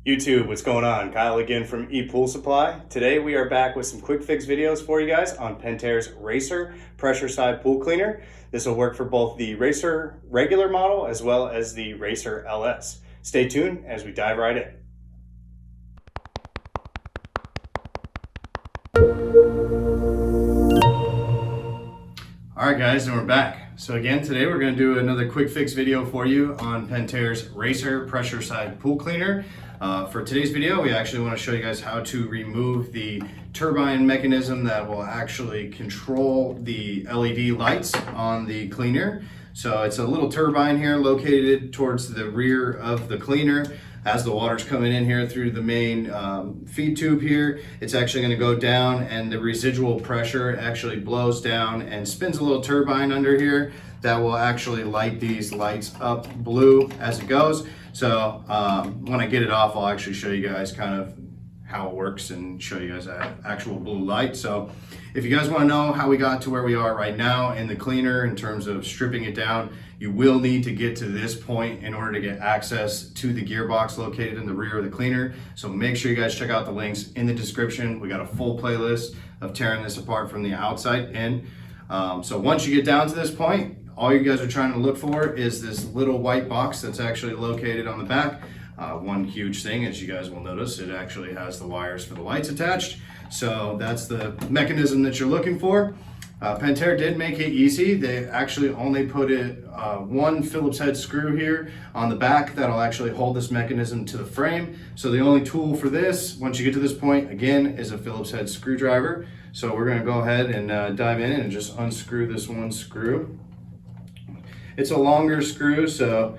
YouTube, what's going on? Kyle again from ePoolSupply. Today we are back with some quick fix videos for you guys on Pentair's Racer pressure side pool cleaner. This will work for both the Racer regular model as well as the Racer LS. Stay tuned as we dive right in. Alright guys, and we're back. So again, today we're going to do another quick fix video for you on Pentair's Racer pressure side pool cleaner. For today's video, we actually want to show you guys how to remove the turbine mechanism that will actually control the LED lights on the cleaner. So it's a little turbine here located towards the rear of the cleaner. As the water's coming in here through the main feed tube here, it's actually going to go down, and the residual pressure actually blows down and spins a little turbine under here that will actually light these lights up blue as it goes. So when I get it off, I'll actually show you guys kind of how it works and show you guys that actual blue light. So if you guys want to know how we got to where we are right now in the cleaner in terms of stripping it down, you will need to get to this point in order to get access to the gearbox located in the rear of the cleaner. So make sure you guys check out the links in the description. We got a full playlist of tearing this apart from the outside in. So once you get down to this point, all you guys are trying to look for is this little white box that's actually located on the back. One huge thing, as you guys will notice, it actually has the wires for the lights attached. So that's the mechanism that you're looking for. Pentair did make it easy. They actually only put one Phillips head screw here on the back that'll actually hold this mechanism to the frame. So the only tool for this, once you get to this point, again, is a Phillips head screwdriver. So we're going to go ahead and dive in and just unscrew this one screw. It's a longer screw, so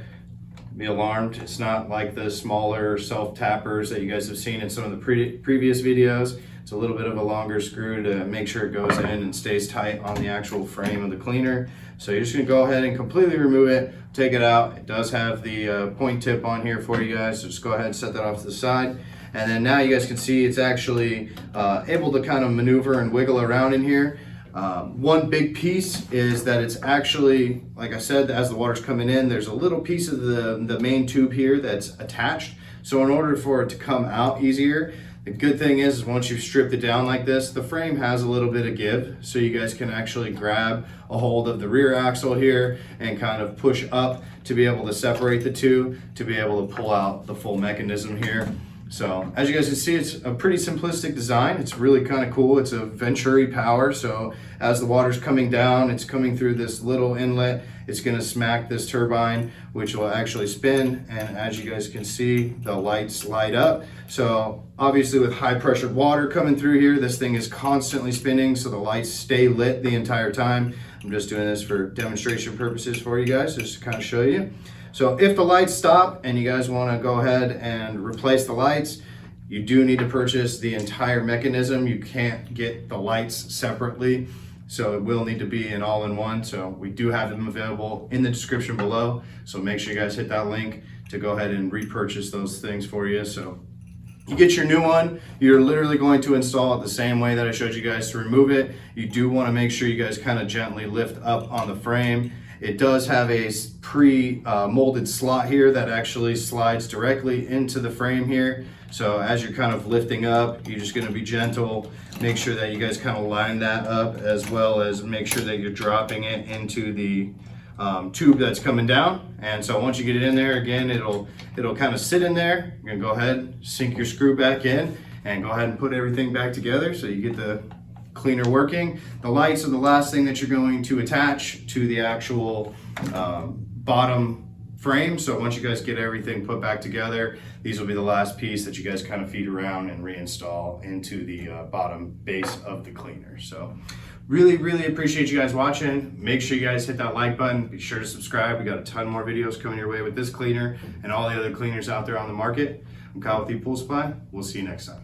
be alarmed. It's not like the smaller self-tappers that you guys have seen in some of the previous videos. It's a little bit of a longer screw to make sure it goes in and stays tight on the actual frame of the cleaner. So you're just gonna go ahead and completely remove it, take it out. It does have the point tip on here for you guys, so just go ahead and set that off to the side. And then now you guys can see it's actually able to kind of maneuver and wiggle around in here. One big piece is that it's actually, like I said, as the water's coming in, there's a little piece of the main tube here that's attached. So in order for it to come out easier, the good thing is once you've stripped it down like this, the frame has a little bit of give. So you guys can actually grab a hold of the rear axle here and kind of push up to be able to separate the two, to be able to pull out the full mechanism here. So as you guys can see, it's a pretty simplistic design. It's really kind of cool. It's a Venturi power. So as the water's coming down, it's coming through this little inlet. It's going to smack this turbine, which will actually spin. And as you guys can see, the lights light up. So obviously with high pressured water coming through here, this thing is constantly spinning. So the lights stay lit the entire time. I'm just doing this for demonstration purposes for you guys, just to kind of show you. So if the lights stop and you guys want to go ahead and replace the lights, you do need to purchase the entire mechanism. You can't get the lights separately, so it will need to be an all-in-one. So we do have them available in the description below. So make sure you guys hit that link to go ahead and repurchase those things for you. So you get your new one, you're literally going to install it the same way that I showed you guys to remove it. You do want to make sure you guys kind of gently lift up on the frame. It does have a pre-molded slot here that actually slides directly into the frame here. So as you're kind of lifting up, you're just going to be gentle. Make sure that you guys kind of line that up, as well as make sure that you're dropping it into the tube that's coming down. And so once you get it in there, again, it'll kind of sit in there. You're going to go ahead, sink your screw back in, and go ahead and put everything back together so you get the cleaner working. The lights are the last thing that you're going to attach to the actual bottom frame. So once you guys get everything put back together, these will be the last piece that you guys kind of feed around and reinstall into the bottom base of the cleaner. So really appreciate you guys watching. Make sure you guys hit that like button. Be sure to subscribe. We got a ton more videos coming your way with this cleaner and all the other cleaners out there on the market. I'm Kyle with ePoolSupply. We'll see you next time.